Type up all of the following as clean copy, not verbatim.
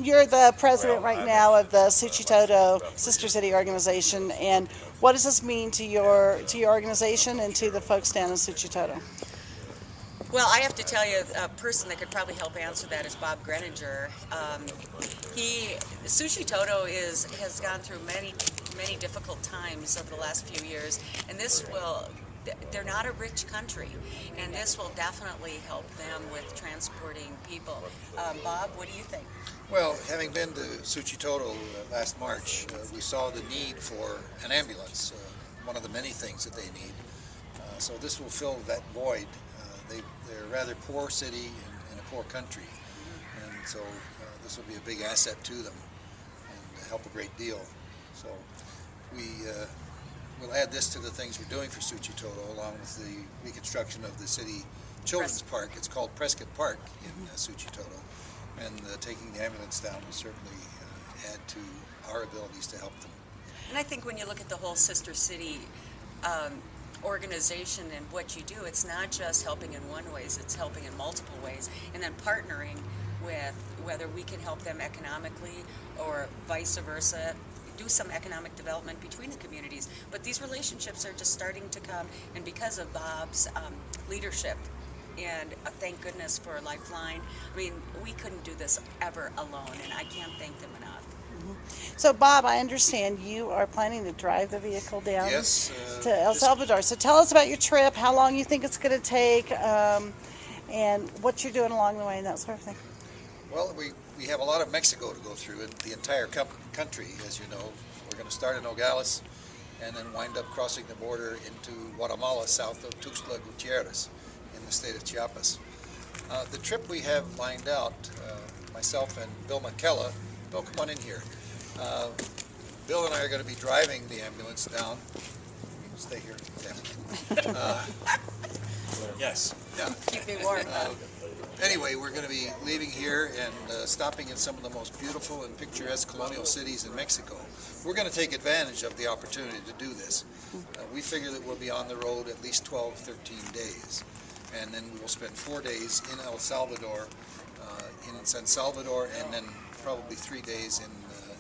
you're the president right now of the Suchitoto Sister City organization, and what does this mean to your organization and to the folks down in Suchitoto? Well, I have to tell you, a person that could probably help answer that is Bob Greninger. Sushi Toto has gone through many difficult times over the last few years, and they're not a rich country, and this will definitely help them with transporting people. Bob, what do you think? Well, having been to Suchitoto last March, we saw the need for an ambulance, one of the many things that they need. So this will fill that void. They're a rather poor city in a poor country, and so this will be a big asset to them and help a great deal. So we will add this to the things we're doing for Suchitoto, along with the reconstruction of the city children's park. It's called Prescott Park in Suchitoto, and taking the ambulance down will certainly add to our abilities to help them. And I think when you look at the whole Sister City organization and what you do, it's not just helping in one way, it's helping in multiple ways, and then partnering with whether we can help them economically or vice versa, do some economic development between the communities. But these relationships are just starting to come, and because of Bob's leadership, and thank goodness for Lifeline. I mean, we couldn't do this ever alone, and I can't thank them enough. So, Bob, I understand you are planning to drive the vehicle down Yes, to El Salvador. So tell us about your trip, how long you think it's going to take, and what you're doing along the way and that sort of thing. Well, we have a lot of Mexico to go through, in the entire country, as you know. We're going to start in Nogales and then wind up crossing the border into Guatemala, south of Tuxtla Gutierrez in the state of Chiapas. The trip we have lined out, myself and Bill McKella. Bill, come on in here. Bill and I are going to be driving the ambulance down. Stay here. Yeah. Yes. Yeah. Keep me warm. Anyway, we're going to be leaving here and stopping in some of the most beautiful and picturesque colonial cities in Mexico. We're going to take advantage of the opportunity to do this. We figure that we'll be on the road at least 12, 13 days. And then we will spend 4 days in El Salvador, in San Salvador, and then probably 3 days in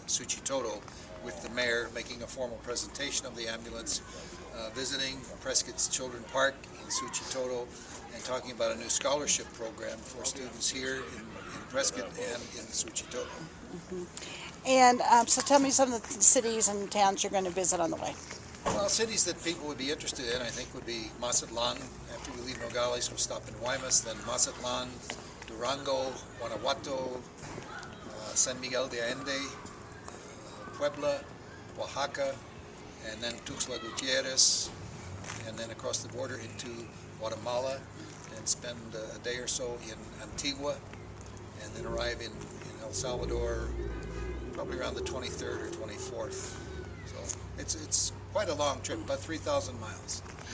Suchitoto with the mayor, making a formal presentation of the ambulance, visiting Prescott's Children's Park in Suchitoto, and talking about a new scholarship program for students here in Prescott and in Suchitoto. And so tell me some of the cities and towns you're going to visit on the way. Well, cities that people would be interested in, I think, would be Mazatlan. After we leave Nogales, we'll stop in Guaymas, then Mazatlan, Durango, Guanajuato, San Miguel de Allende, Puebla, Oaxaca, and then Tuxtla Gutierrez, and then across the border into Guatemala, and spend a day or so in Antigua, and then arrive in El Salvador probably around the 23rd or 24th. So it's quite a long trip, about 3,000 miles.